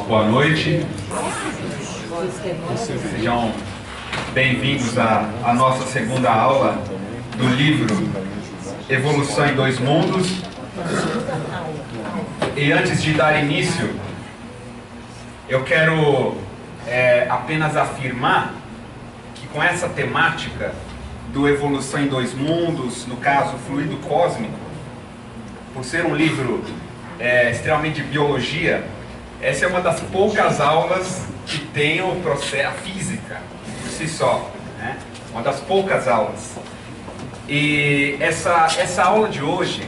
Boa noite. Sejam bem-vindos à nossa segunda aula do livro Evolução em Dois Mundos. E antes de dar início, eu quero apenas afirmar que com essa temática do Evolução em Dois Mundos, no caso Fluido Cósmico, por ser um livro extremamente de biologia, essa é uma das poucas aulas que tem o processo, a física por si só, né? Uma das poucas aulas. E essa aula de hoje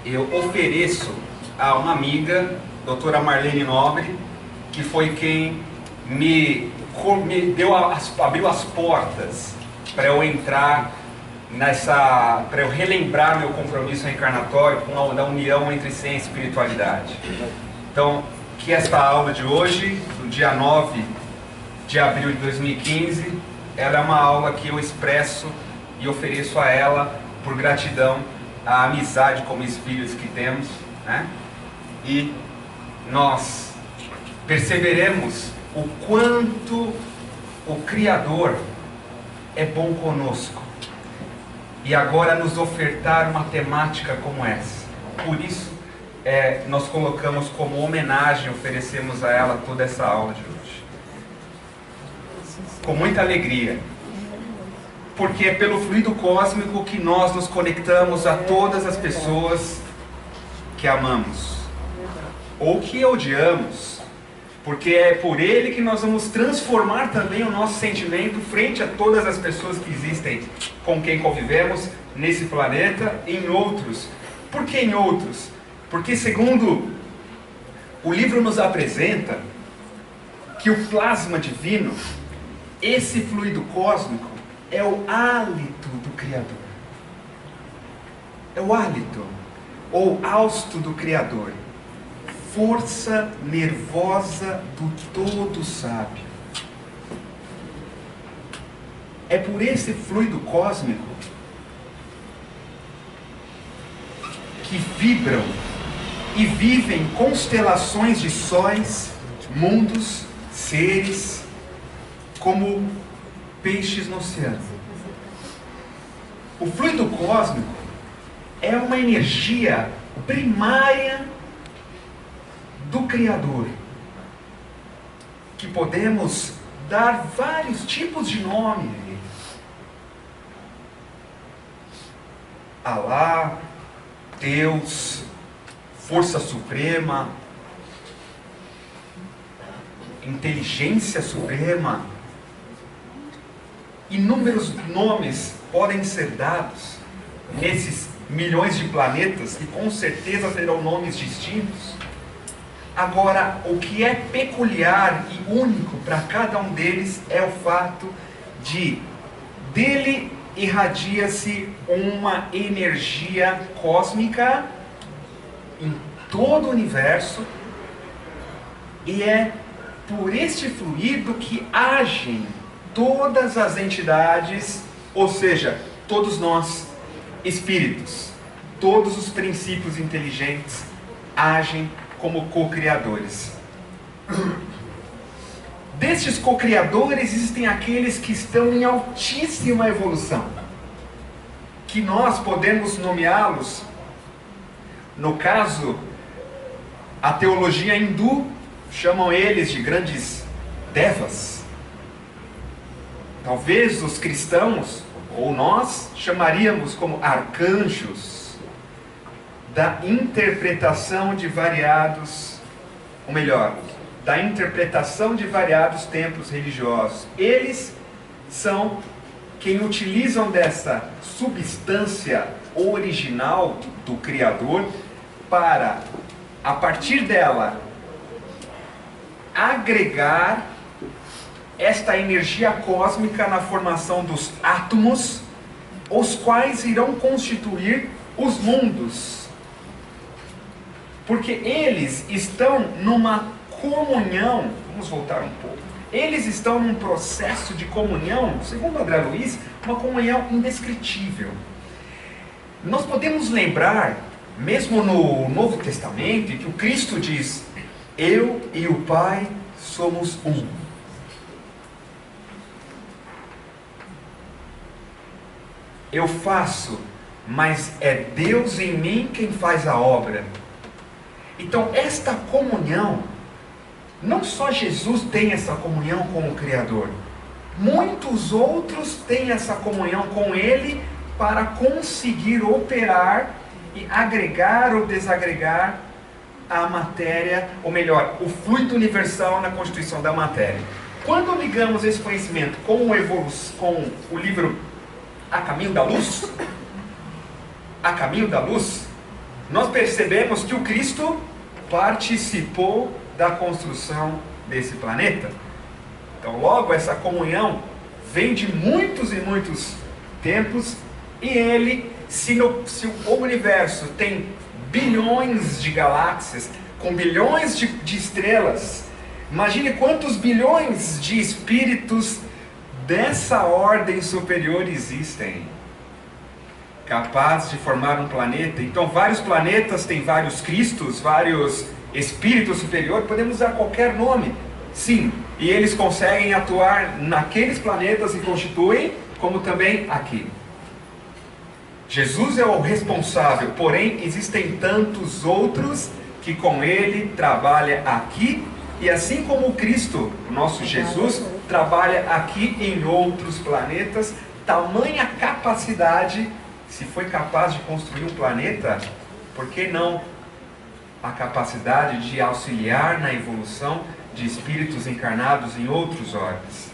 eu ofereço a uma amiga, doutora Marlene Nobre, que foi quem me abriu as portas para eu entrar para eu relembrar meu compromisso reencarnatório com a união entre ciência e espiritualidade. Então, que esta aula de hoje, no dia 9 de abril de 2015, ela é uma aula que eu expresso e ofereço a ela por gratidão à amizade como espíritos que temos, né? E nós perceberemos o quanto o Criador é bom conosco e agora nos ofertar uma temática como essa. Por isso, nós colocamos como homenagem, oferecemos a ela toda essa aula de hoje. Com muita alegria. Porque é pelo fluido cósmico que nós nos conectamos a todas as pessoas que amamos. Ou que odiamos. Porque é por ele que nós vamos transformar também o nosso sentimento frente a todas as pessoas que existem com quem convivemos nesse planeta e em outros. Por que em outros? Porque segundo o livro nos apresenta que o plasma divino, esse fluido cósmico, é o hálito do Criador. É o hálito, ou hausto do Criador. Força nervosa do todo sábio. É por esse fluido cósmico que vibram e vivem constelações de sóis, mundos, seres, como peixes no oceano. O fluido cósmico é uma energia primária do Criador, que podemos dar vários tipos de nome a ele. Alá, Deus, Força Suprema, Inteligência Suprema. Inúmeros nomes podem ser dados nesses milhões de planetas, e com certeza serão nomes distintos. Agora, o que é peculiar e único para cada um deles é o fato de dele irradia-se uma energia cósmica em todo o universo, e é por este fluido que agem todas as entidades, ou seja, todos nós, espíritos, todos os princípios inteligentes agem como co-criadores. Destes co-criadores existem aqueles que estão em altíssima evolução, que nós podemos nomeá-los, no caso, a teologia hindu chamam eles de grandes devas. Talvez os cristãos, ou nós, chamaríamos como arcanjos, da interpretação de variados, ou melhor, da interpretação de variados templos religiosos. Eles são quem utilizam dessa substância original do Criador para, a partir dela, agregar esta energia cósmica na formação dos átomos, os quais irão constituir os mundos. Porque eles estão numa comunhão, vamos voltar um pouco, eles estão num processo de comunhão, segundo André Luiz, uma comunhão indescritível. Nós podemos lembrar, mesmo no Novo Testamento, que o Cristo diz: Eu e o Pai somos um. Eu faço, mas é Deus em mim quem faz a obra. Então esta comunhão, não só Jesus tem essa comunhão com o Criador, muitos outros têm essa comunhão com Ele para conseguir operar e agregar ou desagregar a matéria, ou melhor, o fluido universal na constituição da matéria. Quando ligamos esse conhecimento com o livro A Caminho da Luz, nós percebemos que o Cristo participou da construção desse planeta. Então logo essa comunhão vem de muitos e muitos tempos, e ele, se o universo tem bilhões de galáxias, com bilhões de estrelas, imagine quantos bilhões de espíritos dessa ordem superior existem, capazes de formar um planeta. Então vários planetas têm vários Cristos, vários espíritos superiores, podemos usar qualquer nome, sim, e eles conseguem atuar naqueles planetas e constituem, como também aqui. Jesus é o responsável, porém existem tantos outros que com ele trabalha aqui, e assim como o Cristo, o nosso Jesus, trabalha aqui em outros planetas, tamanha capacidade, se foi capaz de construir um planeta, por que não a capacidade de auxiliar na evolução de espíritos encarnados em outros orbes?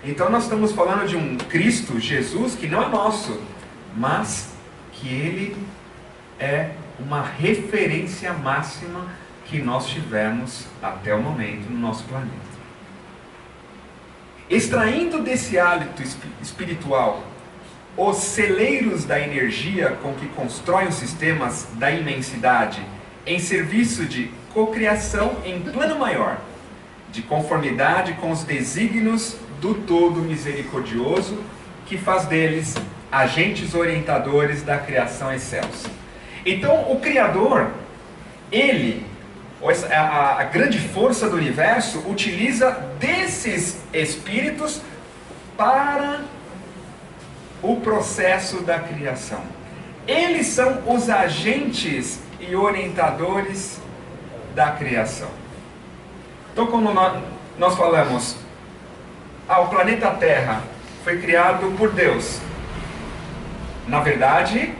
Então nós estamos falando de um Cristo, Jesus, que não é nosso, mas que ele é uma referência máxima que nós tivemos até o momento no nosso planeta. Extraindo desse hálito espiritual os celeiros da energia com que constroem os sistemas da imensidade em serviço de cocriação em plano maior, de conformidade com os desígnios do Todo Misericordioso, que faz deles agentes orientadores da criação excelsa. Então o Criador, ele, a grande força do universo, utiliza desses espíritos para o processo da criação. Eles são os agentes e orientadores da criação. Então quando nós falamos, o planeta Terra foi criado por Deus, na verdade,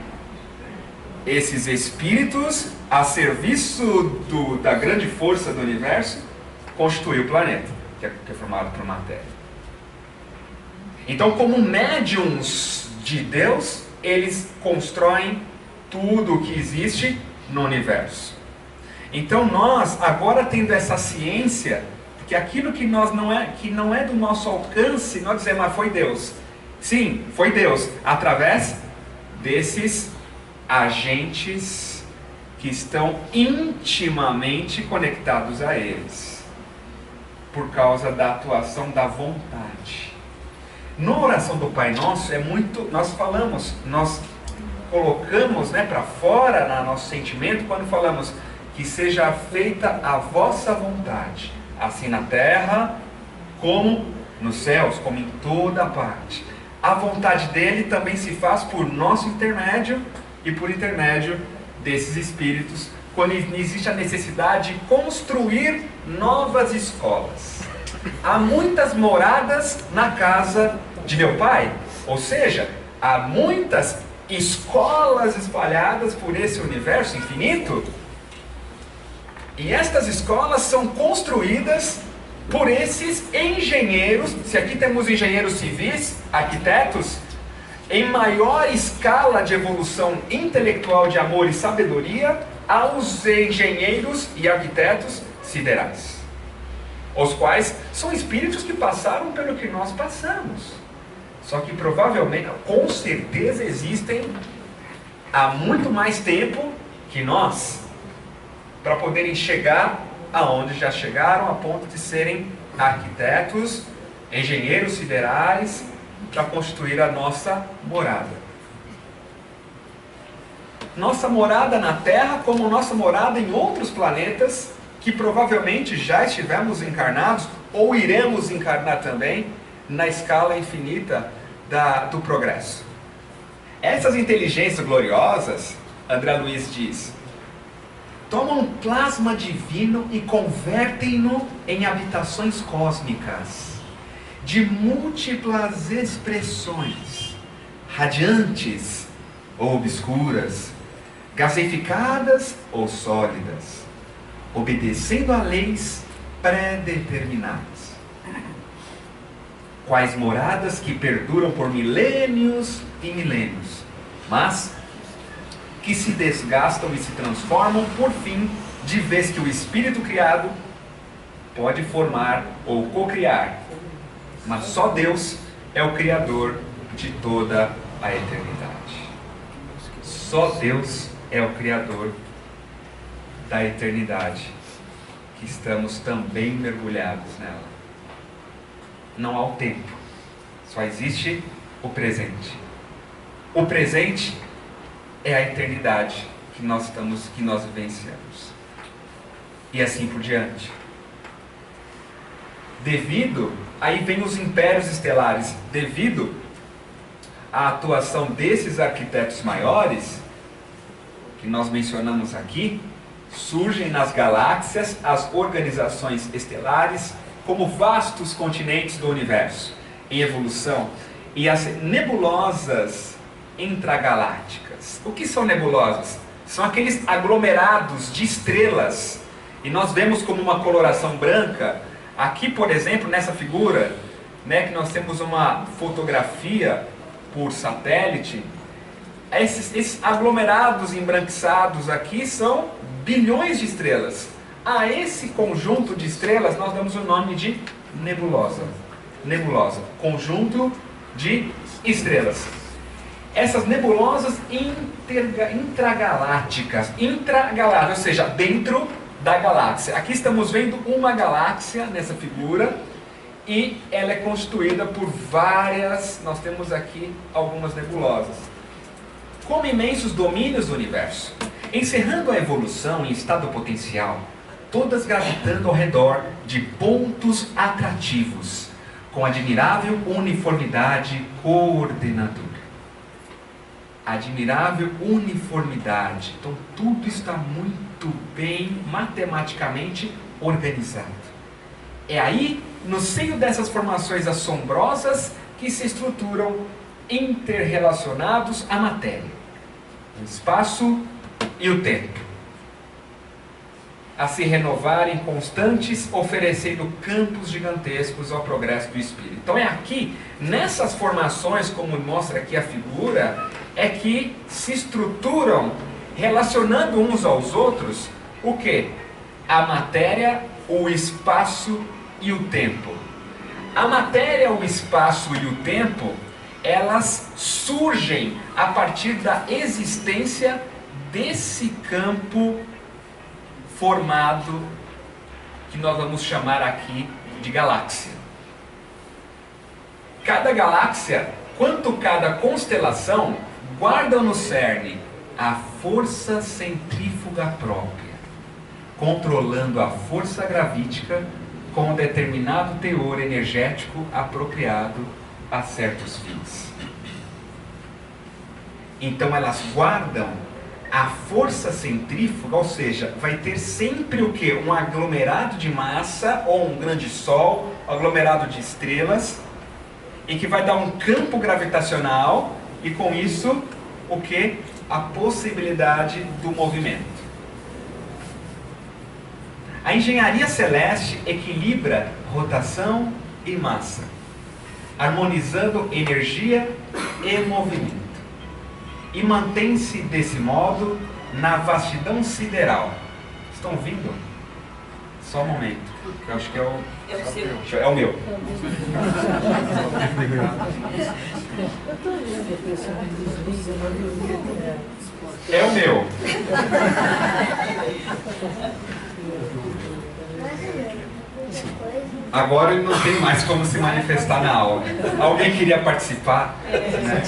esses espíritos, a serviço da grande força do universo, constituem o planeta, que é formado por matéria. Então, como médiums de Deus, eles constroem tudo o que existe no universo. Então nós, agora tendo essa ciência, que aquilo que não é do nosso alcance, nós dizemos, mas foi Deus. Sim, foi Deus, através desses agentes que estão intimamente conectados a eles, por causa da atuação da vontade. Na oração do Pai Nosso, nós colocamos para fora no nosso sentimento, quando falamos que seja feita a vossa vontade, assim na terra, como nos céus, como em toda parte. A vontade dele também se faz por nosso intermédio e por intermédio desses espíritos, quando existe a necessidade de construir novas escolas. Há muitas moradas na casa de meu Pai, ou seja, há muitas escolas espalhadas por esse universo infinito, e estas escolas são construídas por esses engenheiros. Se aqui temos engenheiros civis, arquitetos, em maior escala de evolução intelectual de amor e sabedoria, aos engenheiros e arquitetos siderais, os quais são espíritos que passaram pelo que nós passamos, só que provavelmente, com certeza, existem há muito mais tempo que nós, para poderem chegar aonde já chegaram, a ponto de serem arquitetos, engenheiros siderais, para constituir a nossa morada. Nossa morada na Terra, como nossa morada em outros planetas, que provavelmente já estivemos encarnados ou iremos encarnar também na escala infinita do progresso. Essas inteligências gloriosas, André Luiz diz, tomam um plasma divino e convertem-no em habitações cósmicas de múltiplas expressões, radiantes ou obscuras, gaseificadas ou sólidas, obedecendo a leis pré-determinadas. Quais moradas que perduram por milênios e milênios, mas que se desgastam e se transformam por fim, de vez que o espírito criado pode formar ou cocriar, mas só Deus é o Criador de toda a eternidade. Só Deus é o Criador da eternidade, que estamos também mergulhados nela. Não há o tempo, só existe o presente. O presente é a eternidade que nós vivenciamos. E assim por diante. Aí vem os impérios estelares, devido à atuação desses arquitetos maiores, que nós mencionamos aqui, surgem nas galáxias as organizações estelares como vastos continentes do universo, em evolução, e as nebulosas intragalácticas. O que são nebulosas? São aqueles aglomerados de estrelas, e nós vemos como uma coloração branca. Aqui, por exemplo, nessa figura, que nós temos uma fotografia por satélite, esses aglomerados embranquiçados aqui são bilhões de estrelas. A esse conjunto de estrelas nós damos o nome de nebulosa. Nebulosa, conjunto de estrelas. Essas nebulosas intragalácticas, ou seja, dentro da galáxia. Aqui estamos vendo uma galáxia nessa figura e ela é constituída por várias, nós temos aqui algumas nebulosas, como imensos domínios do universo, encerrando a evolução em estado potencial, todas gravitando ao redor de pontos atrativos, com admirável uniformidade coordenadora. Admirável uniformidade. Então tudo está muito bem matematicamente organizado. É aí, no seio dessas formações assombrosas, que se estruturam interrelacionados à matéria, o espaço e o tempo, a se renovarem constantes, oferecendo campos gigantescos ao progresso do espírito. Então é aqui, nessas formações, como mostra aqui a figura, é que se estruturam, relacionando uns aos outros, o que? A matéria, o espaço e o tempo. A matéria, o espaço e o tempo, elas surgem a partir da existência desse campo formado, que nós vamos chamar aqui de galáxia. Cada galáxia, quanto cada constelação, guarda no cerne a força centrífuga própria, controlando a força gravítica com um determinado teor energético apropriado a certos fins. Então elas guardam a força centrífuga, ou seja, vai ter sempre o que? Um aglomerado de massa, ou um grande sol, um aglomerado de estrelas, e que vai dar um campo gravitacional, e com isso, o que? A possibilidade do movimento. A engenharia celeste equilibra rotação e massa, harmonizando energia e movimento. E mantém-se desse modo na vastidão sideral. Estão ouvindo? Só um momento, que eu acho que é o... É o meu. É o meu. Agora ele não tem mais como se manifestar na aula. Alguém queria participar? Né?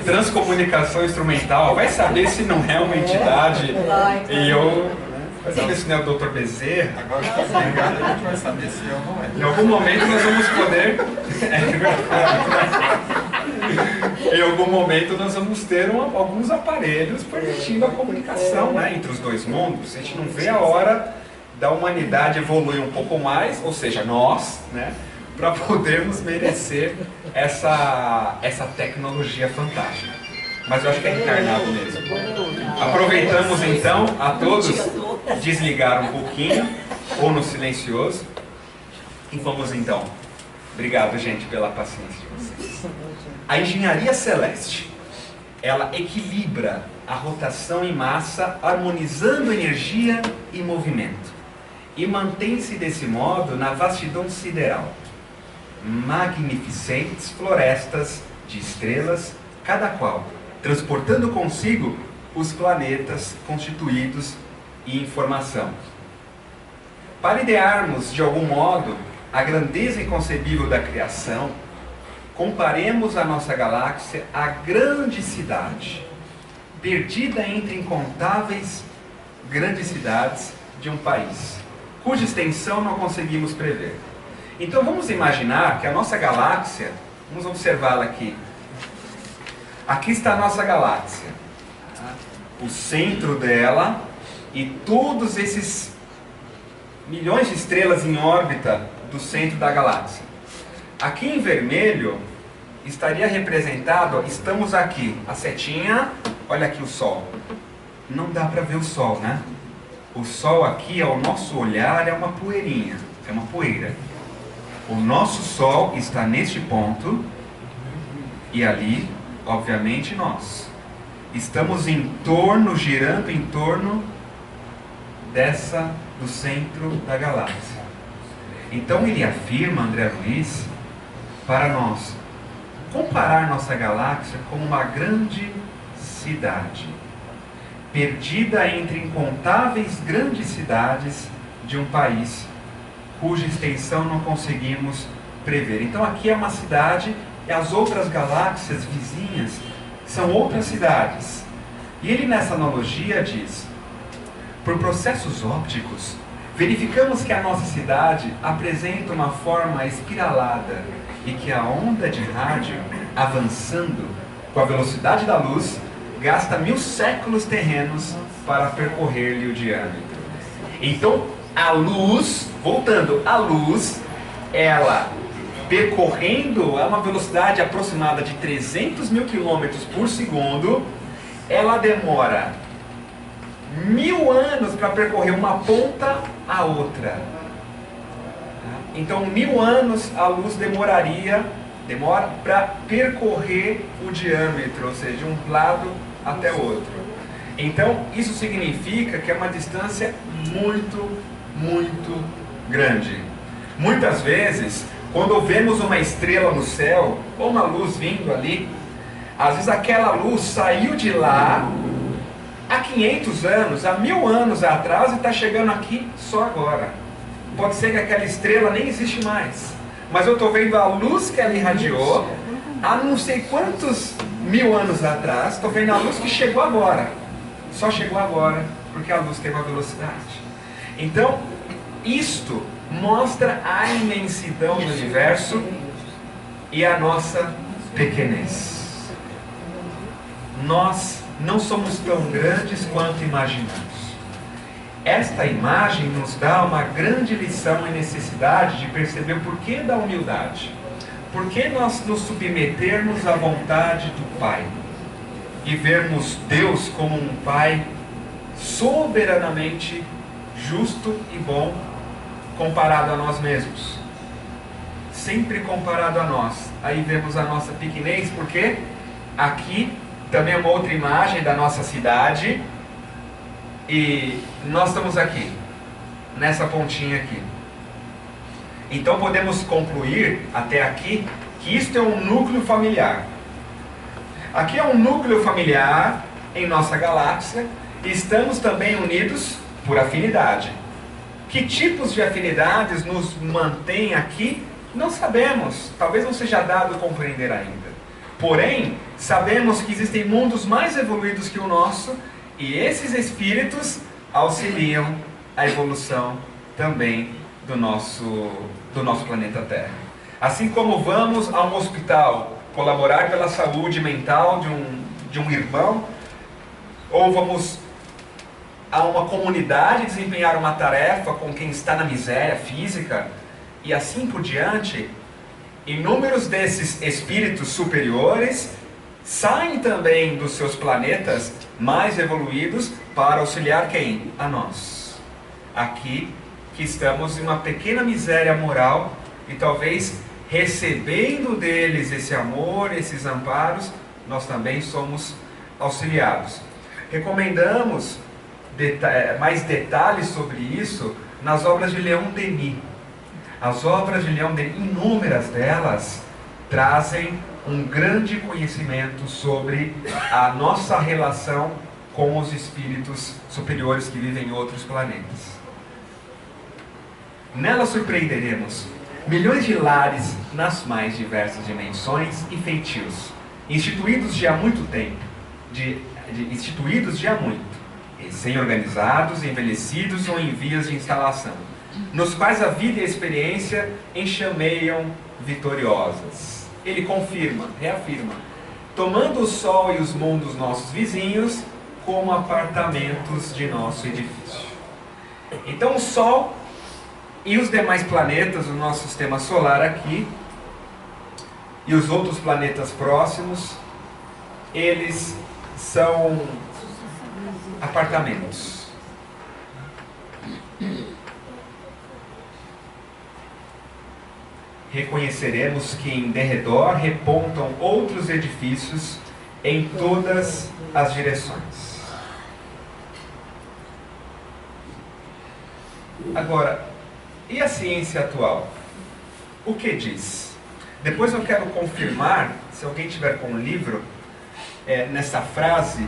Transcomunicação instrumental, vai saber se não é uma entidade. E eu Vai saber se não é o Dr. Bezerra. Agora que tá ligado, a gente vai saber se é ou não é. Em algum momento nós vamos poder... Em algum momento nós vamos ter alguns aparelhos permitindo a comunicação, né, entre os dois mundos. A gente não vê a hora da humanidade evoluir um pouco mais, ou seja, nós, né, para podermos merecer essa tecnologia fantástica. Mas eu acho que é encarnado mesmo. Aproveitamos então a todos desligar um pouquinho, ou no silencioso, e vamos então. Obrigado, gente, pela paciência de vocês. A engenharia celeste, ela equilibra a rotação em massa, harmonizando energia e movimento, e mantém-se desse modo na vastidão sideral. Magnificentes florestas de estrelas, cada qual transportando consigo os planetas constituídos e informação. Para idearmos de algum modo a grandeza inconcebível da criação, comparemos a nossa galáxia à grande cidade, perdida entre incontáveis grandes cidades de um país, cuja extensão não conseguimos prever. Então vamos imaginar que a nossa galáxia, vamos observá-la aqui. Aqui está a nossa galáxia, o centro dela e todos esses milhões de estrelas em órbita do centro da galáxia. Aqui em vermelho estaria representado, estamos aqui, a setinha, olha aqui o Sol. Não dá para ver o Sol, né? O Sol aqui, ao nosso olhar, é uma poeirinha, é uma poeira. O nosso Sol está neste ponto e ali, obviamente, nós. Estamos em torno, girando em torno do centro da galáxia. Então ele afirma, André Luiz, para nós comparar nossa galáxia como uma grande cidade, perdida entre incontáveis grandes cidades de um país, cuja extensão não conseguimos prever. Então aqui é uma cidade e as outras galáxias vizinhas são outras cidades. E ele nessa analogia diz: por processos ópticos, verificamos que a nossa cidade apresenta uma forma espiralada e que a onda de rádio, avançando com a velocidade da luz, gasta 1000 séculos terrenos para percorrer-lhe o diâmetro. Então, a luz, voltando, a luz, ela percorrendo a uma velocidade aproximada de 300 mil quilômetros por segundo, ela demora 1000 anos para percorrer uma ponta a outra. Então 1000 anos a luz demora para percorrer o diâmetro, ou seja, de um lado até o outro. Então isso significa que é uma distância muito, muito grande. Muitas vezes, quando vemos uma estrela no céu, ou uma luz vindo ali, às vezes aquela luz saiu de lá há 500 anos, há 1000 anos atrás e está chegando aqui só agora. Pode ser que aquela estrela nem existe mais, mas eu estou vendo a luz que ela irradiou há não sei quantos 1000 anos atrás, estou vendo a luz que chegou agora. Só chegou agora porque a luz tem uma velocidade. Então, isto mostra a imensidão do universo e a nossa pequenez. Nós não somos tão grandes quanto imaginamos. Esta imagem nos dá uma grande lição e necessidade de perceber o porquê da humildade. Por que nós nos submetermos à vontade do Pai e vermos Deus como um Pai soberanamente justo e bom comparado a nós mesmos. Sempre comparado a nós. Aí vemos a nossa pequenez, porque aqui também é uma outra imagem da nossa cidade. E nós estamos aqui, nessa pontinha aqui. Então podemos concluir até aqui que isto é um núcleo familiar. Aqui é um núcleo familiar em nossa galáxia. E estamos também unidos por afinidade. Que tipos de afinidades nos mantêm aqui? Não sabemos. Talvez não seja dado compreender ainda. Porém, sabemos que existem mundos mais evoluídos que o nosso. E esses espíritos auxiliam a evolução também do nosso planeta Terra. Assim como vamos a um hospital colaborar pela saúde mental de um irmão, ou vamos a uma comunidade desempenhar uma tarefa com quem está na miséria física, e assim por diante, inúmeros desses espíritos superiores saem também dos seus planetas mais evoluídos para auxiliar quem? A nós. Aqui, que estamos em uma pequena miséria moral e talvez recebendo deles esse amor, esses amparos, nós também somos auxiliados. Recomendamos mais detalhes sobre isso nas obras de Leon Denis. As obras de Leon Denis, inúmeras delas, trazem um grande conhecimento sobre a nossa relação com os espíritos superiores que vivem em outros planetas. Nela surpreenderemos milhões de lares nas mais diversas dimensões e feitios, instituídos de há muito tempo, recém-organizados, envelhecidos ou em vias de instalação, nos quais a vida e a experiência enxameiam vitoriosas. Ele confirma, reafirma, tomando o Sol e os mundos nossos vizinhos como apartamentos de nosso edifício. Então o Sol e os demais planetas do nosso sistema solar aqui, e os outros planetas próximos, eles são apartamentos. Reconheceremos que em derredor repontam outros edifícios em todas as direções. Agora, e a ciência atual? O que diz? Depois eu quero confirmar, se alguém tiver com um livro, nessa frase,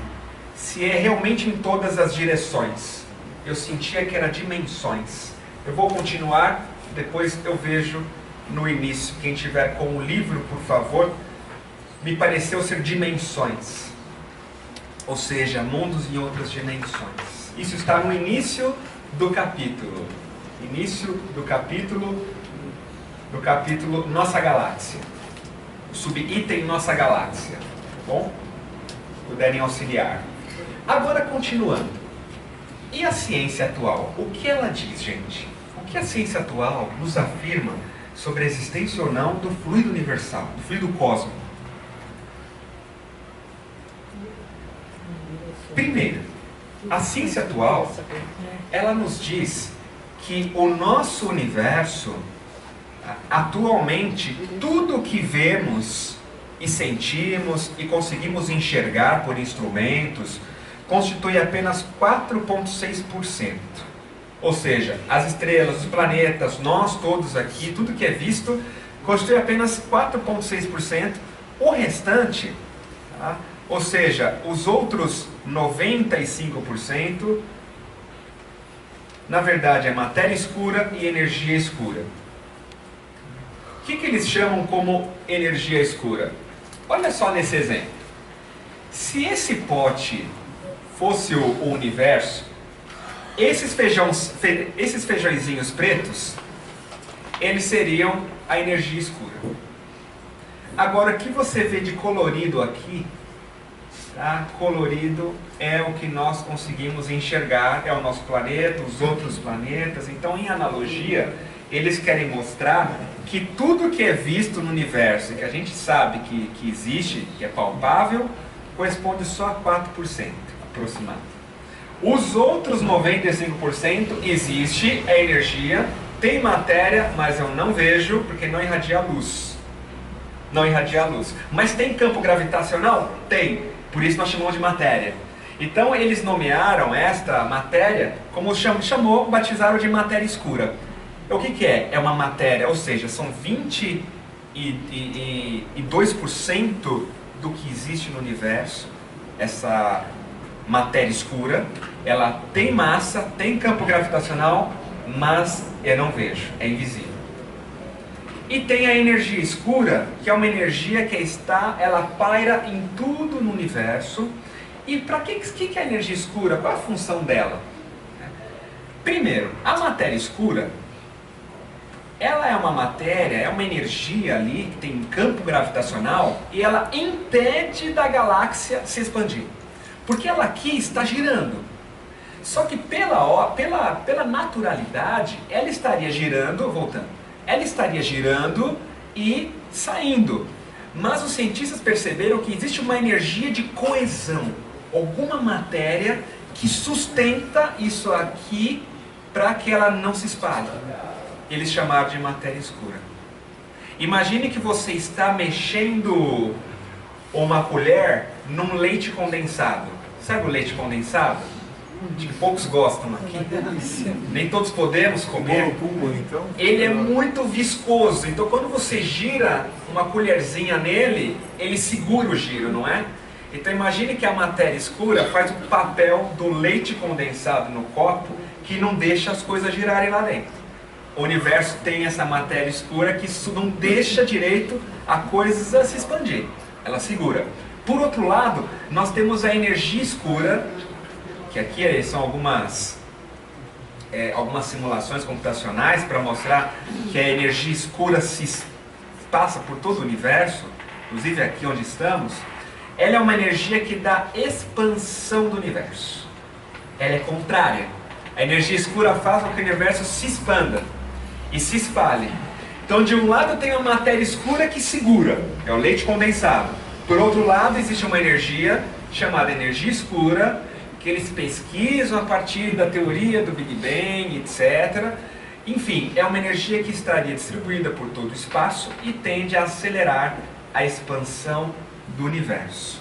se é realmente em todas as direções. Eu sentia que era dimensões. Eu vou continuar, depois eu vejo no início. Quem tiver com o livro, por favor, me pareceu ser dimensões. Ou seja, mundos em outras dimensões. Isso está no início do capítulo. Início do capítulo Nossa Galáxia. O subitem Nossa Galáxia. Tá bom? Puderem auxiliar. Agora, continuando. E a ciência atual? O que ela diz, gente? O que a ciência atual nos afirma sobre a existência ou não do fluido universal, do fluido cósmico? Primeiro, a ciência atual, ela nos diz que o nosso universo, atualmente, tudo que vemos e sentimos e conseguimos enxergar por instrumentos, constitui apenas 4,6%. Ou seja, as estrelas, os planetas, nós todos aqui, tudo que é visto, constitui apenas 4,6%. O restante, tá? Ou seja, os outros 95%, na verdade é matéria escura e energia escura. O que eles chamam como energia escura? Olha só nesse exemplo. Se esse pote fosse o universo, esses feijõezinhos pretos, eles seriam a energia escura. Agora, o que você vê de colorido aqui, tá? Colorido é o que nós conseguimos enxergar, é o nosso planeta, os outros planetas. Então, em analogia, eles querem mostrar que tudo que é visto no universo, que a gente sabe que existe, que é palpável, corresponde só a 4% aproximado. Os outros 95% existe, é energia, tem matéria, mas eu não vejo porque não irradia luz. Não irradia luz. Mas tem campo gravitacional? Tem. Por isso nós chamamos de matéria. Então eles nomearam esta matéria, como batizaram de matéria escura. O que é? É uma matéria, ou seja, são 22% do que existe no universo, essa matéria escura. Ela tem massa, tem campo gravitacional, mas eu não vejo, é invisível. E tem a energia escura, que é uma energia que ela paira em tudo no universo. E para que é a energia escura? Qual é a função dela? Primeiro, a matéria escura, ela é uma matéria, é uma energia ali que tem um campo gravitacional e ela impede da galáxia se expandir. Porque ela aqui está girando. Só que pela naturalidade, ela estaria girando, voltando, ela estaria girando e saindo. Mas os cientistas perceberam que existe uma energia de coesão, alguma matéria que sustenta isso aqui para que ela não se espalhe. Eles chamaram de matéria escura. Imagine que você está mexendo uma colher num leite condensado. Sabe o leite condensado? De que poucos gostam aqui. Nem todos podemos comer. Ele é muito viscoso. Então quando você gira uma colherzinha nele, ele segura o giro, não é? Então imagine que a matéria escura faz o papel do leite condensado no copo que não deixa as coisas girarem lá dentro. O universo tem essa matéria escura que isso não deixa direito a coisa se expandir. Ela segura. Por outro lado, nós temos a energia escura, que aqui são algumas simulações computacionais para mostrar que a energia escura se passa por todo o universo, inclusive aqui onde estamos. Ela é uma energia que dá expansão do universo. Ela é contrária. A energia escura faz com que o universo se expanda e se espalhe. Então de um lado tem a matéria escura que segura, é o leite condensado. Por outro lado existe uma energia chamada energia escura, que eles pesquisam a partir da teoria do Big Bang, etc. Enfim, é uma energia que estaria distribuída por todo o espaço e tende a acelerar a expansão do universo.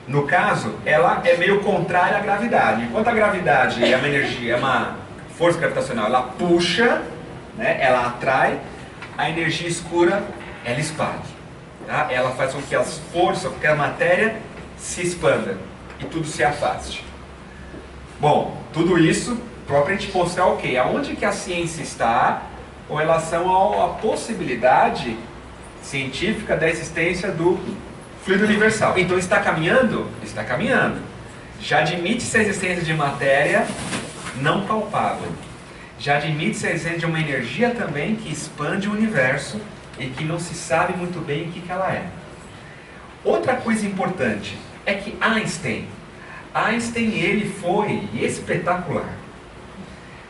No caso, ela é meio contrária à gravidade. Enquanto a gravidade é uma energia, é uma força gravitacional, ela puxa, né, ela atrai, a energia escura, ela expande. Tá? Ela faz com que as forças, com que a matéria se expanda e tudo se afaste. Bom, tudo isso propriamente mostrar o quê? Aonde que a ciência está com relação à possibilidade científica da existência do fluido universal. Então está caminhando? Está caminhando. Já admite-se a existência de matéria não palpável. Já admite-se a existência de uma energia também que expande o universo e que não se sabe muito bem o que ela é. Outra coisa importante é que Einstein, ele foi espetacular.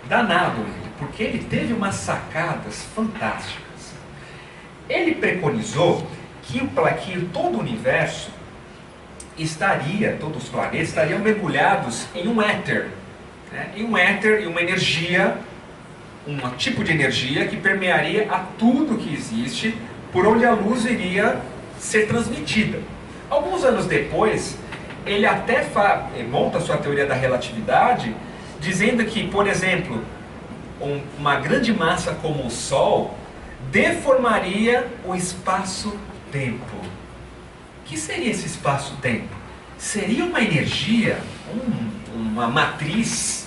Danado, porque ele teve umas sacadas fantásticas. Ele preconizou que todo o universo todos os planetas estariam mergulhados em um éter. Né? Em um éter, em uma energia, um tipo de energia que permearia a tudo que existe, por onde a luz iria ser transmitida. Alguns anos depois, ele até monta a sua teoria da relatividade, dizendo que, por exemplo, uma grande massa como o Sol deformaria o espaço-tempo. O que seria esse espaço-tempo? Seria uma energia, uma matriz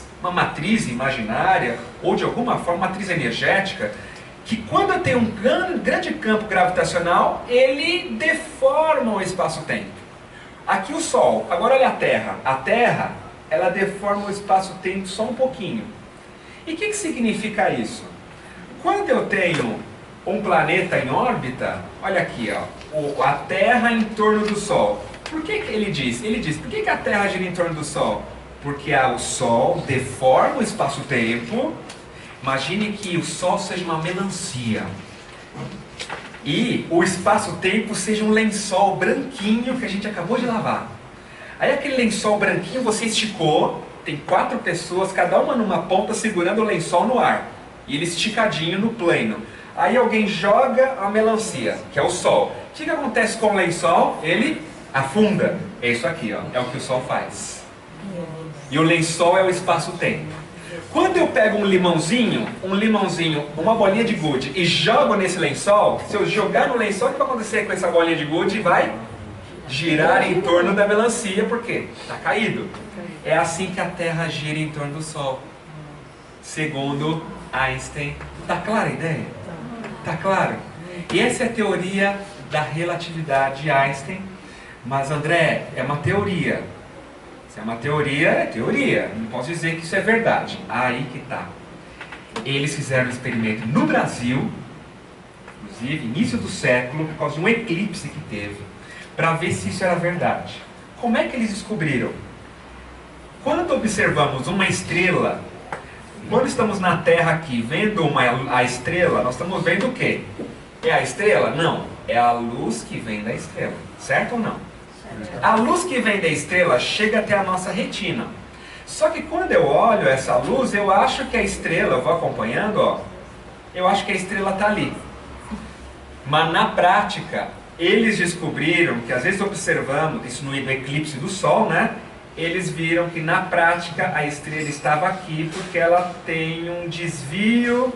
imaginária, ou de alguma forma matriz energética, que quando tem um grande campo gravitacional, ele deforma o espaço-tempo. Aqui o Sol, agora olha a Terra. A Terra, ela deforma o espaço-tempo só um pouquinho. E o que significa isso? Quando eu tenho um planeta em órbita, olha aqui, ó, a Terra em torno do Sol. Por que ele diz? Ele diz, por que a Terra gira em torno do Sol? Porque o Sol deforma o espaço-tempo. Imagine que o Sol seja uma melancia e o espaço-tempo seja um lençol branquinho que a gente acabou de lavar. Aí aquele lençol branquinho você esticou, tem 4 pessoas, cada uma numa ponta segurando o lençol no ar, e ele esticadinho no plano. Aí alguém joga a melancia, que é o Sol. O que acontece com o lençol? Ele afunda. É isso aqui, ó, é o que o Sol faz. E o lençol é o espaço-tempo. Quando eu pego um limãozinho, uma bolinha de gude e jogo nesse lençol, se eu jogar no lençol, o que vai acontecer com essa bolinha de gude? Vai girar em torno da melancia, por quê? Está caído. É assim que a Terra gira em torno do Sol. Segundo Einstein. Está clara a ideia? Está claro? E essa é a teoria da relatividade de Einstein. Mas André, é uma teoria. Se é uma teoria, é teoria. Não posso dizer que isso é verdade. Aí que tá. Eles fizeram um experimento no Brasil, inclusive, início do século, por causa de um eclipse que teve, para ver se isso era verdade. Como é que eles descobriram? Quando observamos uma estrela, quando estamos na Terra aqui, vendo a estrela, nós estamos vendo o quê? É a estrela? Não. É a luz que vem da estrela. Certo ou não? A luz que vem da estrela chega até a nossa retina. Só que quando eu olho essa luz, eu acho que a estrela, eu vou acompanhando, ó, eu acho que a estrela está ali. Mas na prática, eles descobriram que às vezes observando, isso no eclipse do Sol, né? Eles viram que na prática a estrela estava aqui porque ela tem um desvio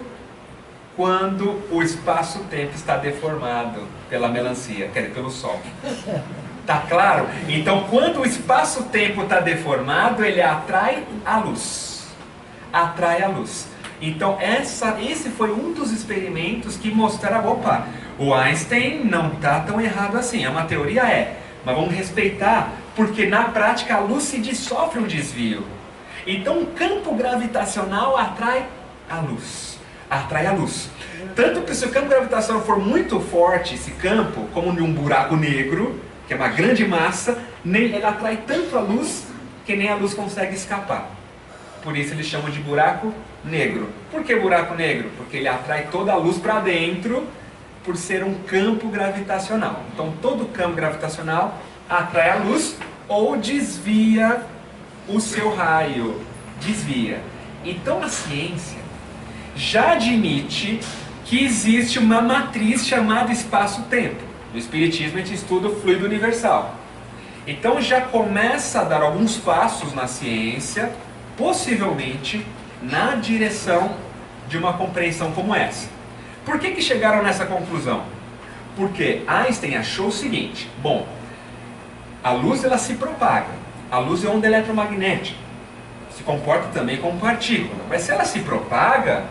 quando o espaço-tempo está deformado pela melancia, quer dizer, pelo Sol. Tá claro? Então, quando o espaço-tempo está deformado, ele atrai a luz. Atrai a luz. Então, esse foi um dos experimentos que mostraram, opa, o Einstein não está tão errado assim. É uma teoria, mas vamos respeitar, porque na prática a luz sofre um desvio. Então, o campo gravitacional atrai a luz. Atrai a luz. Tanto que se o campo gravitacional for muito forte, esse campo, como de um buraco negro, que é uma grande massa, ele atrai tanto a luz que nem a luz consegue escapar. Por isso eles chamam de buraco negro. Por que buraco negro? Porque ele atrai toda a luz para dentro por ser um campo gravitacional. Então todo campo gravitacional atrai a luz ou desvia o seu raio. Desvia. Então a ciência já admite que existe uma matriz chamada espaço-tempo. No Espiritismo a gente estuda o fluido universal. Então já começa a dar alguns passos na ciência, possivelmente na direção de uma compreensão como essa. Por que chegaram nessa conclusão? Porque Einstein achou o seguinte: bom, a luz ela se propaga, a luz é onda eletromagnética, se comporta também como partícula, mas se ela se propaga,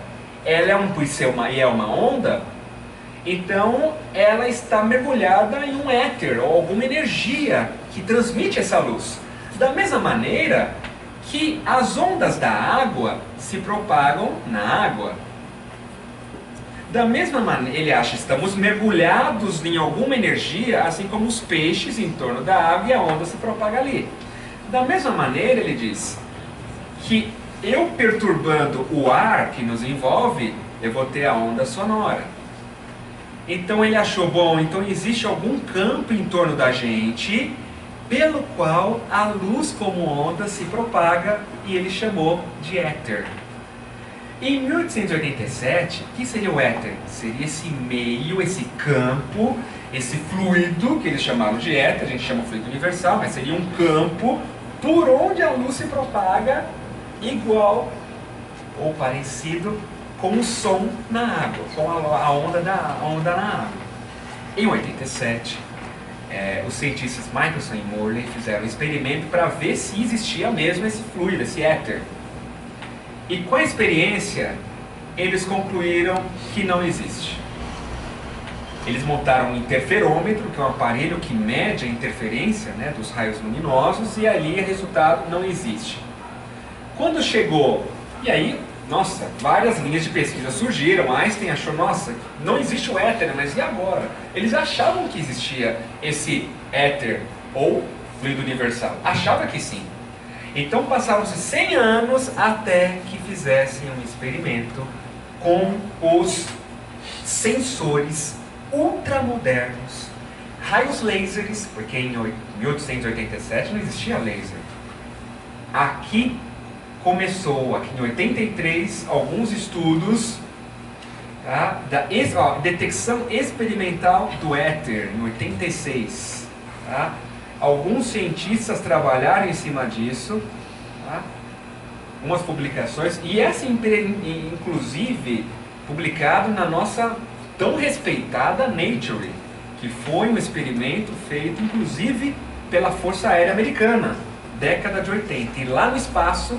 ela é uma onda. Então, ela está mergulhada em um éter, ou alguma energia que transmite essa luz. Da mesma maneira que as ondas da água se propagam na água. Da mesma maneira, ele acha que estamos mergulhados em alguma energia, assim como os peixes em torno da água e a onda se propaga ali. Da mesma maneira, ele diz que eu perturbando o ar que nos envolve, eu vou ter a onda sonora. Então ele achou, bom, então existe algum campo em torno da gente pelo qual a luz como onda se propaga e ele chamou de éter. Em 1887, o que seria o éter? Seria esse meio, esse campo, esse fluido que eles chamaram de éter, a gente chama fluido universal, mas seria um campo por onde a luz se propaga igual ou parecido com o som na água, com a onda na água. Em 87, os cientistas Michelson e Morley fizeram um experimento para ver se existia mesmo esse fluido, esse éter. E com a experiência, eles concluíram que não existe. Eles montaram um interferômetro, que é um aparelho que mede a interferência, né, dos raios luminosos, e ali o resultado não existe. Quando chegou, e aí, nossa, várias linhas de pesquisa surgiram. Einstein achou, nossa, não existe o éter, mas e agora? Eles achavam que existia esse éter, ou fluido universal. Achavam que sim. Então passaram-se 100 anos até que fizessem um experimento com os sensores ultramodernos, raios lasers, porque em 1887 não existia laser. Aqui em 83, alguns estudos, tá, da detecção experimental do éter, em 86. Tá? Alguns cientistas trabalharam em cima disso, tá? Umas publicações, e essa inclusive publicado na nossa tão respeitada Nature, que foi um experimento feito inclusive pela Força Aérea Americana, década de 80, e lá no espaço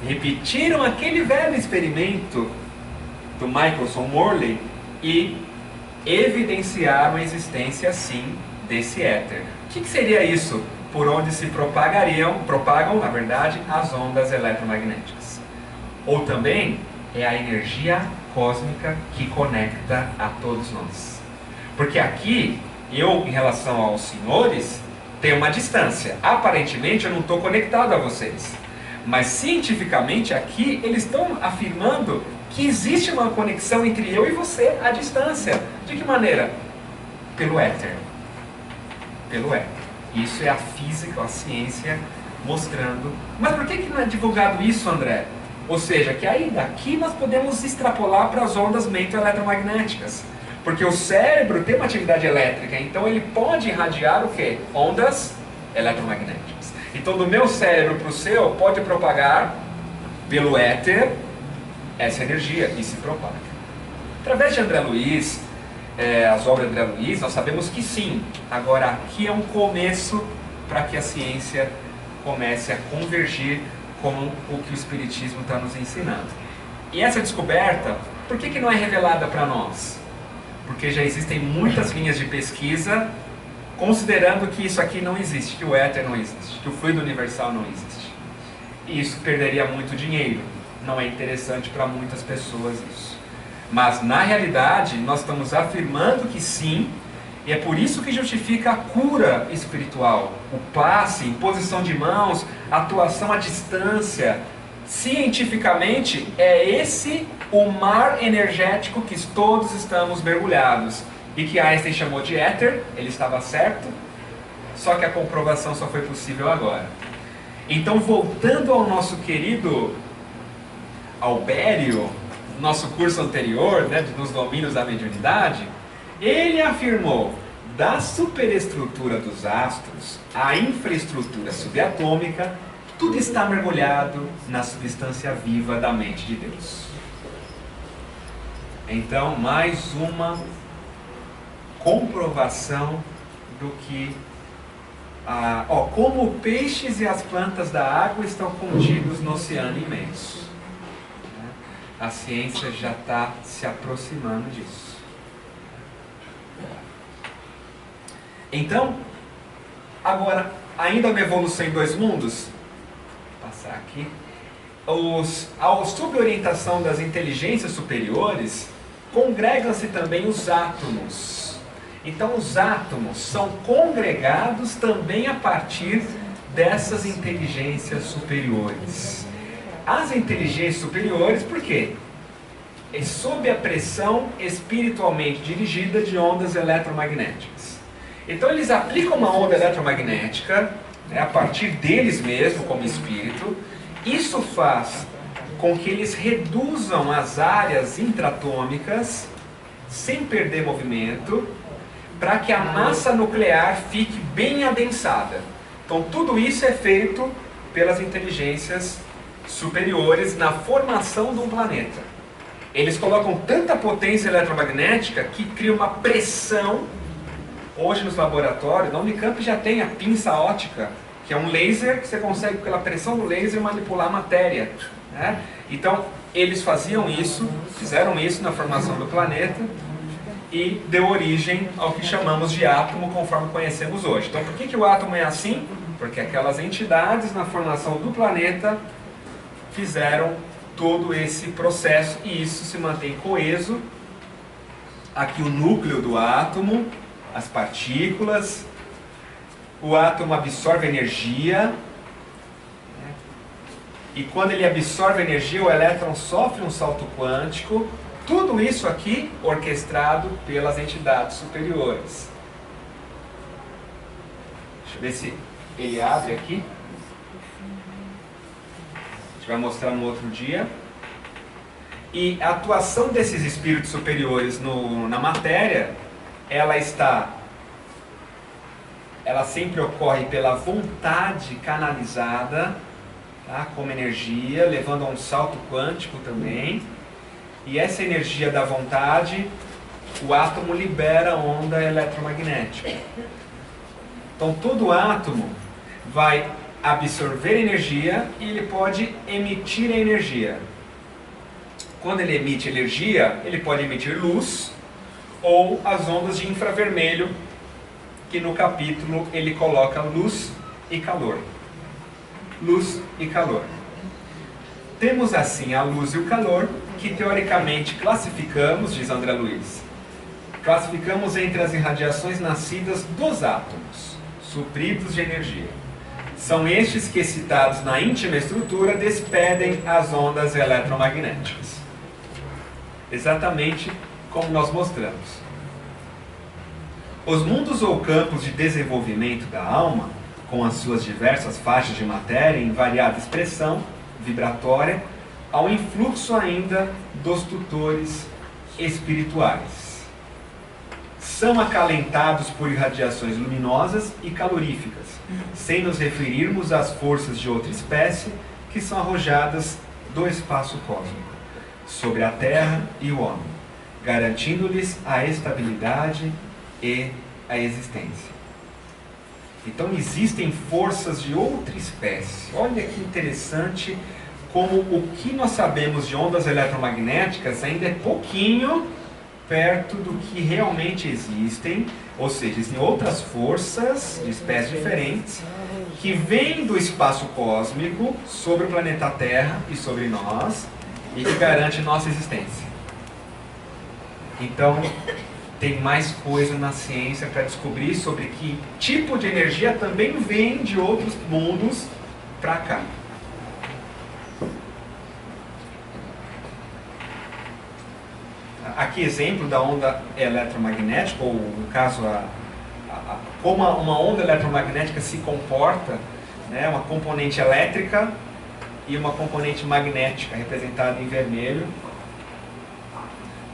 repetiram aquele velho experimento do Michelson Morley e evidenciaram a existência sim desse éter. O que seria isso por onde se propagam, na verdade, as ondas eletromagnéticas. Ou também é a energia cósmica que conecta a todos nós. Porque aqui, eu, em relação aos senhores, tenho uma distância. Aparentemente, eu não estou conectado a vocês. Mas, cientificamente, aqui, eles estão afirmando que existe uma conexão entre eu e você, à distância. De que maneira? Pelo éter. Pelo éter. Isso é a física, a ciência mostrando. Mas por que não é divulgado isso, André? Ou seja, que aí daqui nós podemos extrapolar para as ondas eletromagnéticas. Porque o cérebro tem uma atividade elétrica, então ele pode irradiar o quê? Ondas eletromagnéticas. Então do meu cérebro para o seu pode propagar pelo éter essa energia e se propaga. Através de André Luiz, as obras de André Luiz, nós sabemos que sim. Agora aqui é um começo para que a ciência comece a convergir com o que o Espiritismo está nos ensinando. E essa descoberta, por que não é revelada para nós? Porque já existem muitas linhas de pesquisa considerando que isso aqui não existe, que o éter não existe, que o fluido universal não existe. E isso perderia muito dinheiro. Não é interessante para muitas pessoas isso. Mas na realidade nós estamos afirmando que sim, e é por isso que justifica a cura espiritual, o passe, imposição de mãos, atuação à distância. Cientificamente é esse o mar energético que todos estamos mergulhados. E que Einstein chamou de éter, ele estava certo, só que a comprovação só foi possível agora. Então, voltando ao nosso querido Albério, nosso curso anterior, né, dos domínios da mediunidade, ele afirmou, da superestrutura dos astros à infraestrutura subatômica, tudo está mergulhado na substância viva da mente de Deus. Então, mais uma comprovação do que como peixes e as plantas da água estão contidos no oceano imenso. A ciência já está se aproximando disso. Então, agora, ainda uma evolução em dois mundos. Vou passar aqui. Sob orientação das inteligências superiores, congregam-se também os átomos. Então os átomos são congregados também a partir dessas inteligências superiores. As inteligências superiores, por quê? É sob a pressão espiritualmente dirigida de ondas eletromagnéticas. Então eles aplicam uma onda eletromagnética, né, a partir deles mesmos como espírito. Isso faz com que eles reduzam as áreas intratômicas sem perder movimento, para que a massa nuclear fique bem adensada. Então tudo isso é feito pelas inteligências superiores na formação de um planeta. Eles colocam tanta potência eletromagnética que cria uma pressão. Hoje nos laboratórios, na Unicamp já tem a pinça óptica, que é um laser que você consegue, pela pressão do laser, manipular a matéria, né? Então eles fizeram isso na formação do planeta, e deu origem ao que chamamos de átomo, conforme conhecemos hoje. Então, por que o átomo é assim? Porque aquelas entidades na formação do planeta fizeram todo esse processo, e isso se mantém coeso. Aqui o núcleo do átomo, as partículas, o átomo absorve energia, e quando ele absorve energia, o elétron sofre um salto quântico. Tudo isso aqui orquestrado pelas entidades superiores. Deixa eu ver se ele abre aqui. A gente vai mostrar no outro dia. E a atuação desses espíritos superiores na matéria, ela sempre ocorre pela vontade canalizada, tá, como energia, levando a um salto quântico também. E essa energia da vontade, o átomo libera onda eletromagnética. Então todo átomo vai absorver energia e ele pode emitir a energia. Quando ele emite energia, ele pode emitir luz ou as ondas de infravermelho, que no capítulo ele coloca luz e calor. Luz e calor. Temos assim a luz e o calor, que teoricamente classificamos, diz André Luiz, classificamos entre as irradiações nascidas dos átomos, supridos de energia. São estes que, excitados na íntima estrutura, despedem as ondas eletromagnéticas. Exatamente como nós mostramos. Os mundos ou campos de desenvolvimento da alma, com as suas diversas faixas de matéria em variada expressão vibratória, ao influxo ainda dos tutores espirituais. São acalentados por irradiações luminosas e caloríficas, sem nos referirmos às forças de outra espécie que são arrojadas do espaço cósmico sobre a Terra e o homem, garantindo-lhes a estabilidade e a existência. Então existem forças de outra espécie. Olha que interessante como o que nós sabemos de ondas eletromagnéticas ainda é pouquinho perto do que realmente existem, ou seja, existem outras forças de espécies diferentes que vêm do espaço cósmico sobre o planeta Terra e sobre nós e que garante nossa existência. Então, tem mais coisa na ciência para descobrir sobre que tipo de energia também vem de outros mundos para cá. Aqui exemplo da onda eletromagnética, ou no caso como uma onda eletromagnética se comporta, né, uma componente elétrica e uma componente magnética, representada em vermelho.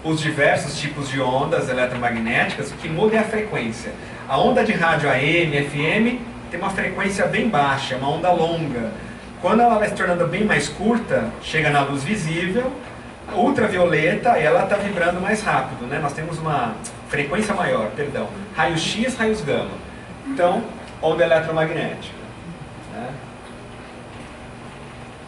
Os diversos tipos de ondas eletromagnéticas, o que muda é a frequência. A onda de rádio AM, FM, tem uma frequência bem baixa, uma onda longa. Quando ela vai se tornando bem mais curta, chega na luz visível, ultravioleta, ela está vibrando mais rápido, né? Nós temos uma frequência maior, perdão, raios X, raios gama. Então, onda eletromagnética, né?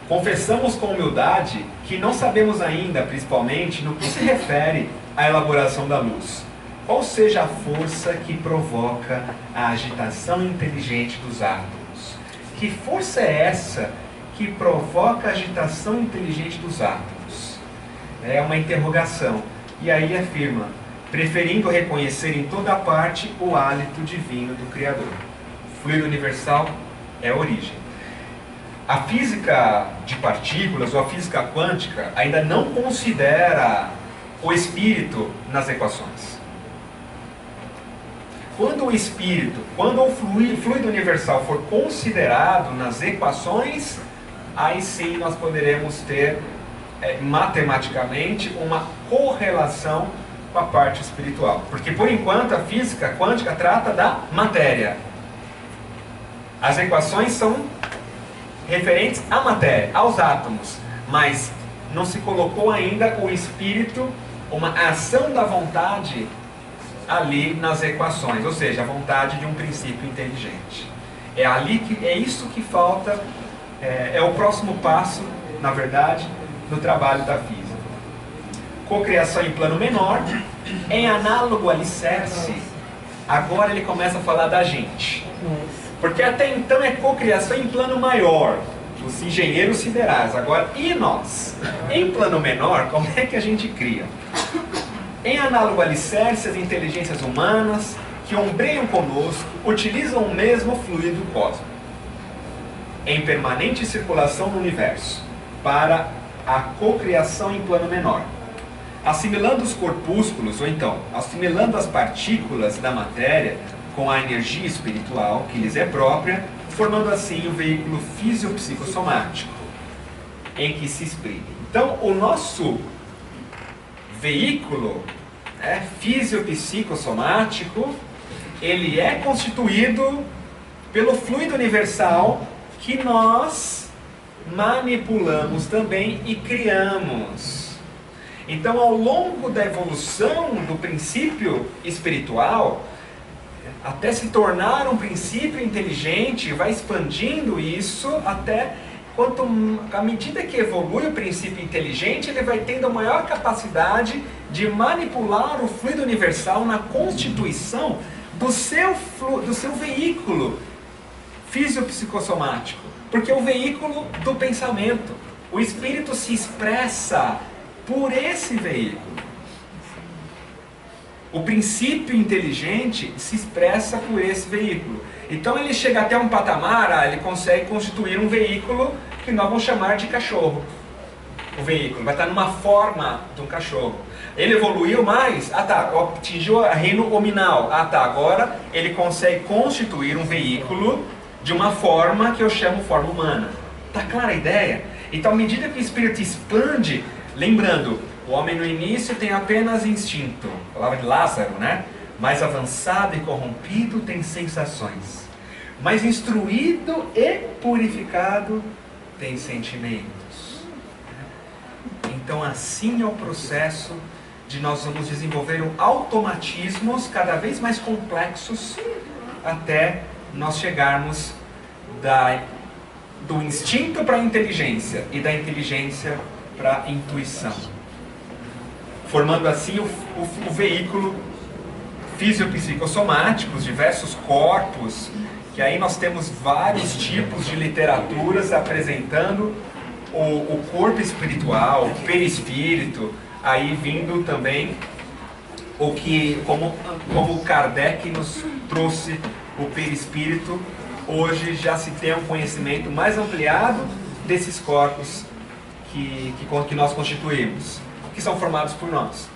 Confessamos com humildade que não sabemos ainda, principalmente, no que se refere à elaboração da luz. Qual seja a força que provoca a agitação inteligente dos átomos? Que força é essa que provoca a agitação inteligente dos átomos? É uma interrogação. E aí afirma, preferindo reconhecer em toda parte o hálito divino do Criador. O fluido universal é a origem. A física de partículas ou a física quântica ainda não considera o espírito nas equações. Quando o fluido universal for considerado nas equações, aí sim nós poderemos ter matematicamente uma correlação com a parte espiritual. Porque por enquanto a física quântica trata da matéria. As equações são referentes à matéria, aos átomos, mas não se colocou ainda o espírito, uma ação da vontade ali nas equações, ou seja, a vontade de um princípio inteligente. É isso que falta, é o próximo passo, na verdade, no trabalho da física. Cocriação em plano menor, em análogo alicerce, agora ele começa a falar da gente. Porque até então é cocriação em plano maior, os engenheiros siderais. Agora, e nós? Em plano menor, como é que a gente cria? Em análogo alicerce, as inteligências humanas que ombreiam conosco utilizam o mesmo fluido cósmico em permanente circulação no universo para a cocriação em plano menor, assimilando os corpúsculos, ou então assimilando as partículas da matéria com a energia espiritual que lhes é própria, formando assim o veículo fisiopsicossomático em que se exprime. Então, o nosso veículo fisiopsicossomático, ele é constituído pelo fluido universal que nós manipulamos também e criamos. Então, ao longo da evolução do princípio espiritual, até se tornar um princípio inteligente, vai expandindo isso até à medida que evolui o princípio inteligente, ele vai tendo a maior capacidade de manipular o fluido universal na constituição do seu veículo fisiopsicossomático? Porque é o veículo do pensamento. O espírito se expressa por esse veículo. O princípio inteligente se expressa por esse veículo. Então ele chega até um patamar, ele consegue constituir um veículo que nós vamos chamar de cachorro. O veículo vai estar numa forma de um cachorro. Ele evoluiu mais, atingiu o reino hominal. Agora ele consegue constituir um veículo de uma forma que eu chamo forma humana. Está clara a ideia? Então, à medida que o espírito expande, lembrando, o homem no início tem apenas instinto, a palavra de Lázaro, né? Mais avançado e corrompido tem sensações. Mais instruído e purificado tem sentimentos. Então, assim é o processo de nós vamos desenvolver automatismos cada vez mais complexos até nós chegarmos do instinto para a inteligência e da inteligência para a intuição, formando assim o veículo fisiopsicossomático, os diversos corpos, que aí nós temos vários tipos de literaturas apresentando o corpo espiritual, o perispírito, aí vindo também como Kardec nos trouxe o perispírito. Hoje já se tem um conhecimento mais ampliado desses corpos que nós constituímos, que são formados por nós.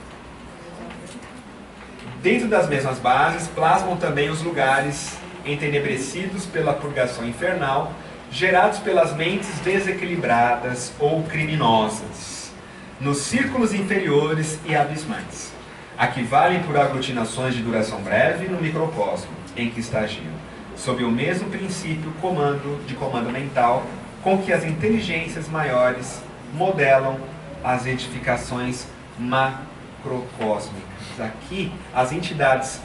Dentro das mesmas bases, plasmam também os lugares entenebrecidos pela purgação infernal, gerados pelas mentes desequilibradas ou criminosas, nos círculos inferiores e abismais, a que valem por aglutinações de duração breve no microcosmo em que estagiam, sob o mesmo princípio de comando mental com que as inteligências maiores modelam as edificações macrocósmicas. Aqui, as entidades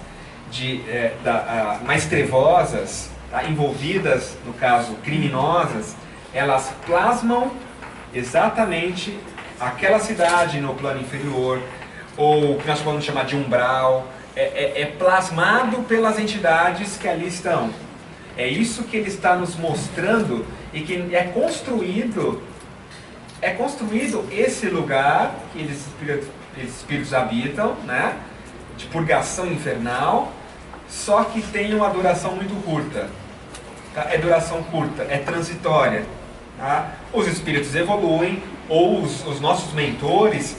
mais trevosas, envolvidas, no caso, criminosas, elas plasmam exatamente aquela cidade no plano inferior, ou o que nós podemos chamar de umbral, é plasmado pelas entidades que ali estão. É isso que ele está nos mostrando, e que é construído esse lugar que eles espíritos habitam, né, de purgação infernal, só que tem uma duração muito curta. Tá? É duração curta, é transitória. Tá? Os espíritos evoluem, ou os nossos mentores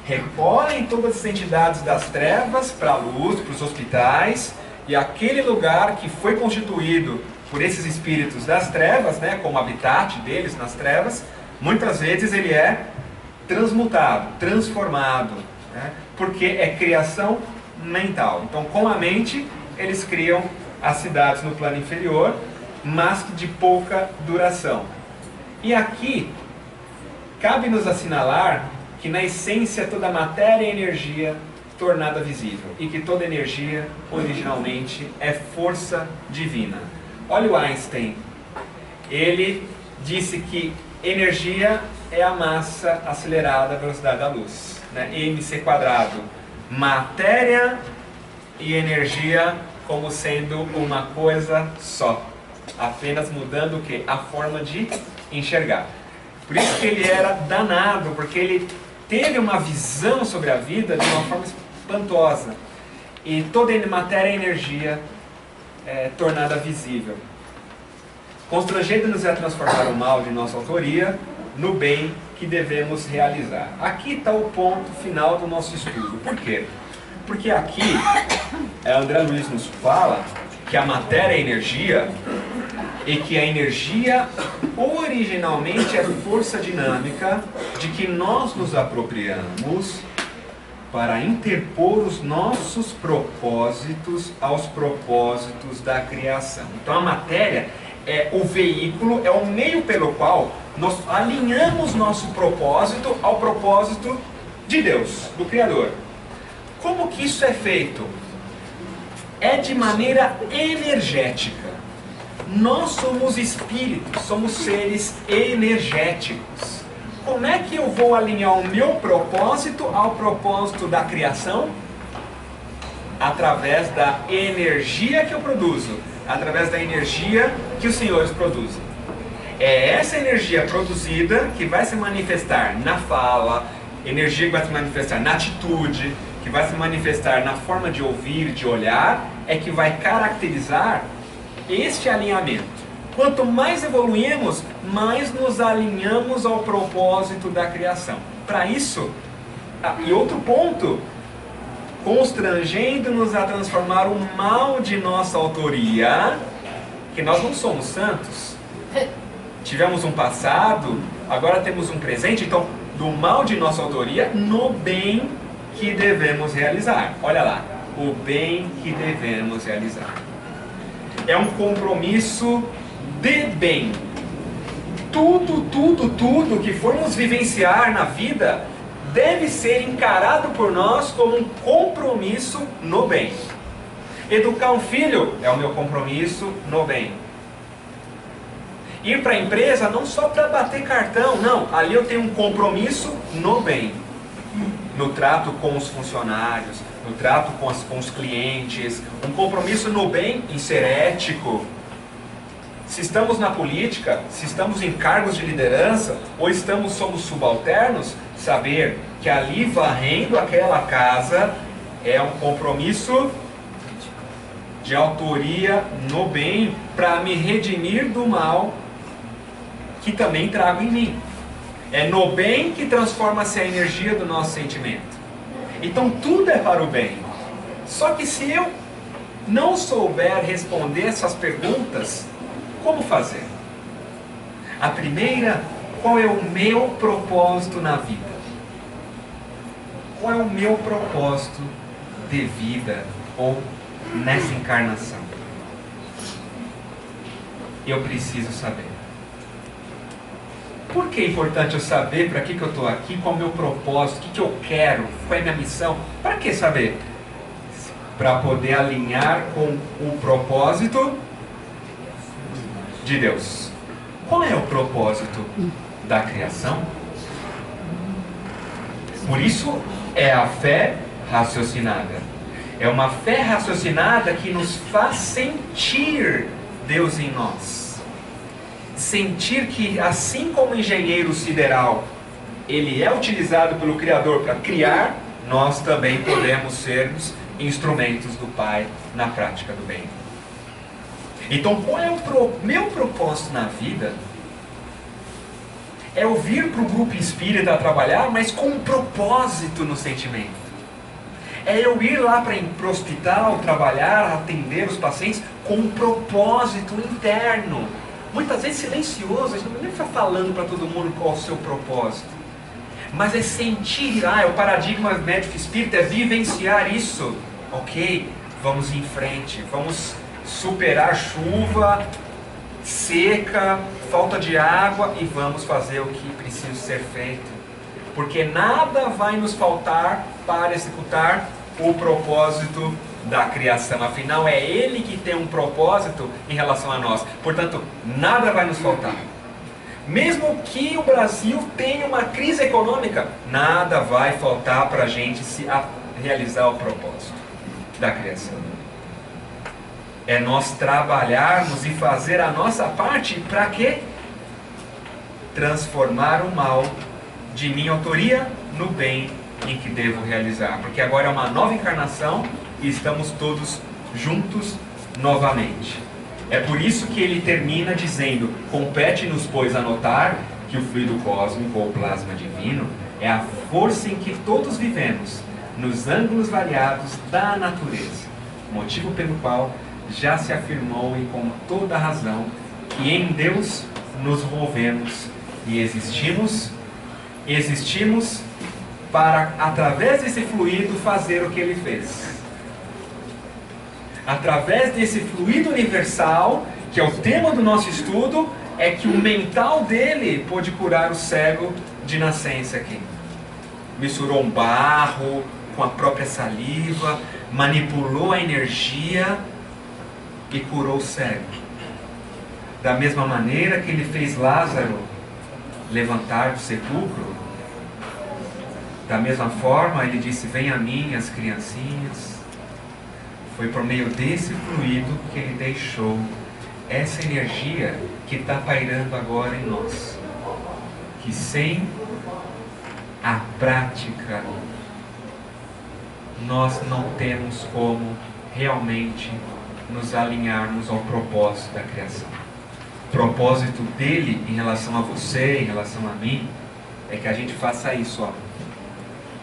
recolhem todas as entidades das trevas para a luz, para os hospitais, e aquele lugar que foi constituído por esses espíritos das trevas, né, como habitat deles nas trevas, muitas vezes ele é transmutado, transformado, né, porque é criação mental. Então, com a mente, eles criam as cidades no plano inferior, mas de pouca duração. E aqui, cabe-nos assinalar que na essência toda matéria é energia tornada visível, e que toda energia originalmente é força divina. Olha o Einstein, ele disse que energia é a massa acelerada à velocidade da luz, né? mc², matéria e energia como sendo uma coisa só, apenas mudando o que? A forma de enxergar. Por isso que ele era danado, porque ele teve uma visão sobre a vida de uma forma espantosa. E toda matéria é energia tornada visível. Constrangendo-nos a transformar o mal de nossa autoria no bem que devemos realizar. Aqui está o ponto final do nosso estudo. Por quê? Porque aqui, André Luiz nos fala que a matéria é energia, e que a energia originalmente é força dinâmica de que nós nos apropriamos para interpor os nossos propósitos aos propósitos da criação. Então a matéria é o veículo, é o meio pelo qual nós alinhamos nosso propósito ao propósito de Deus, do Criador. Como que isso é feito? É de maneira energética. Nós somos espíritos, somos seres energéticos. Como é que eu vou alinhar o meu propósito ao propósito da criação? Através da energia que eu produzo, através da energia que os senhores produzem. É essa energia produzida que vai se manifestar na fala, energia que vai se manifestar na atitude, que vai se manifestar na forma de ouvir, de olhar, é que vai caracterizar este alinhamento. Quanto mais evoluímos, mais nos alinhamos ao propósito da criação. Para isso, e outro ponto, constrangendo-nos a transformar o mal de nossa autoria, que nós não somos santos. Tivemos um passado, agora temos um presente, então, do mal de nossa autoria no bem que devemos realizar. Olha lá, o bem que devemos realizar. É um compromisso de bem. Tudo que formos vivenciar na vida deve ser encarado por nós como um compromisso no bem. Educar um filho é o meu compromisso no bem. Ir para a empresa não só para bater cartão, não. Ali eu tenho um compromisso no bem. No trato com os funcionários, no trato com os clientes, um compromisso no bem em ser ético. Se estamos na política, se estamos em cargos de liderança, ou somos subalternos, saber que ali varrendo aquela casa é um compromisso de autoria no bem para me redimir do mal que também trago em mim. É no bem que transforma-se a energia do nosso sentimento. Então tudo é para o bem. Só que se eu não souber responder essas perguntas, como fazer? A primeira, qual é o meu propósito na vida? Qual é o meu propósito de vida ou nessa encarnação? Eu preciso saber. Por que é importante eu saber para que eu estou aqui, qual é o meu propósito, o que eu quero, qual é a minha missão? Para que saber? Para poder alinhar com o propósito de Deus. Qual é o propósito da criação? Por isso é a fé raciocinada. É uma fé raciocinada que nos faz sentir Deus em nós. Sentir que, assim como o engenheiro sideral, ele é utilizado pelo Criador para criar, nós também podemos sermos instrumentos do Pai na prática do bem. Então, qual é o meu propósito na vida? É eu vir para o grupo espírita trabalhar, mas com um propósito no sentimento. É eu ir lá para o hospital trabalhar, atender os pacientes com um propósito interno. Muitas vezes silencioso, a gente não está falando para todo mundo qual é o seu propósito. Mas é sentir, o paradigma médico espírita é vivenciar isso. Ok, vamos em frente, vamos superar chuva, seca, falta de água e vamos fazer o que precisa ser feito. Porque nada vai nos faltar para executar o propósito da criação. Afinal, é Ele que tem um propósito em relação a nós. Portanto, nada vai nos faltar. Mesmo que o Brasil tenha uma crise econômica, nada vai faltar para a gente realizar o propósito da criação. É nós trabalharmos e fazer a nossa parte para quê? Transformar o mal de minha autoria no bem em que devo realizar. Porque agora é uma nova encarnação e estamos todos juntos novamente. É por isso que ele termina dizendo: compete-nos, pois, a notar que o fluido cósmico ou plasma divino é a força em que todos vivemos, nos ângulos variados da natureza, motivo pelo qual já se afirmou e com toda razão que em Deus nos movemos e existimos para, através desse fluido, fazer o que ele fez. Através desse fluido universal, que é o tema do nosso estudo, é que o mental dele pôde curar o cego de nascença aqui. Misturou um barro com a própria saliva, manipulou a energia e curou o cego. Da mesma maneira que ele fez Lázaro levantar do sepulcro, da mesma forma ele disse: venha a mim as criancinhas, Foi por meio desse fluido que ele deixou essa energia que está pairando agora em nós. Que sem a prática, nós não temos como realmente nos alinharmos ao propósito da criação. O propósito dele em relação a você, em relação a mim, é que a gente faça isso, ó.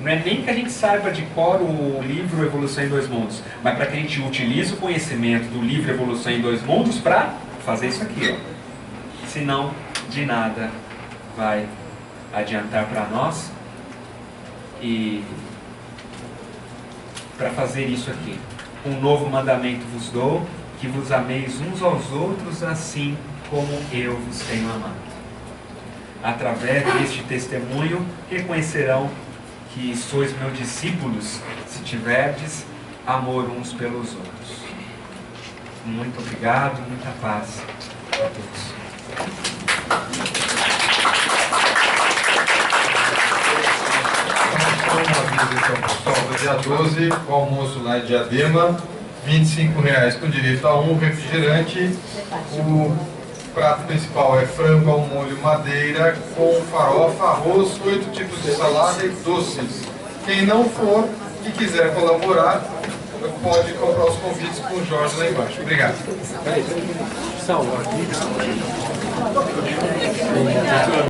Não é nem que a gente saiba de cor o livro Evolução em Dois Mundos, mas para que a gente utilize o conhecimento do livro Evolução em Dois Mundos para fazer isso aqui, ó. Senão, de nada vai adiantar para nós. E para fazer isso aqui, um novo mandamento vos dou, que vos ameis uns aos outros assim como eu vos tenho amado. Através deste testemunho reconhecerão que sois meus discípulos, se tiverdes amor uns pelos outros. Muito obrigado, muita paz a todos. Pessoal, do dia 12, o almoço lá em Diadema, R$25 com direito a um refrigerante. O prato principal é frango ao molho madeira com farofa, arroz, 8 tipos de salada e doces. Quem não for e quiser colaborar, pode comprar os convites com o Jorge lá embaixo. Obrigado.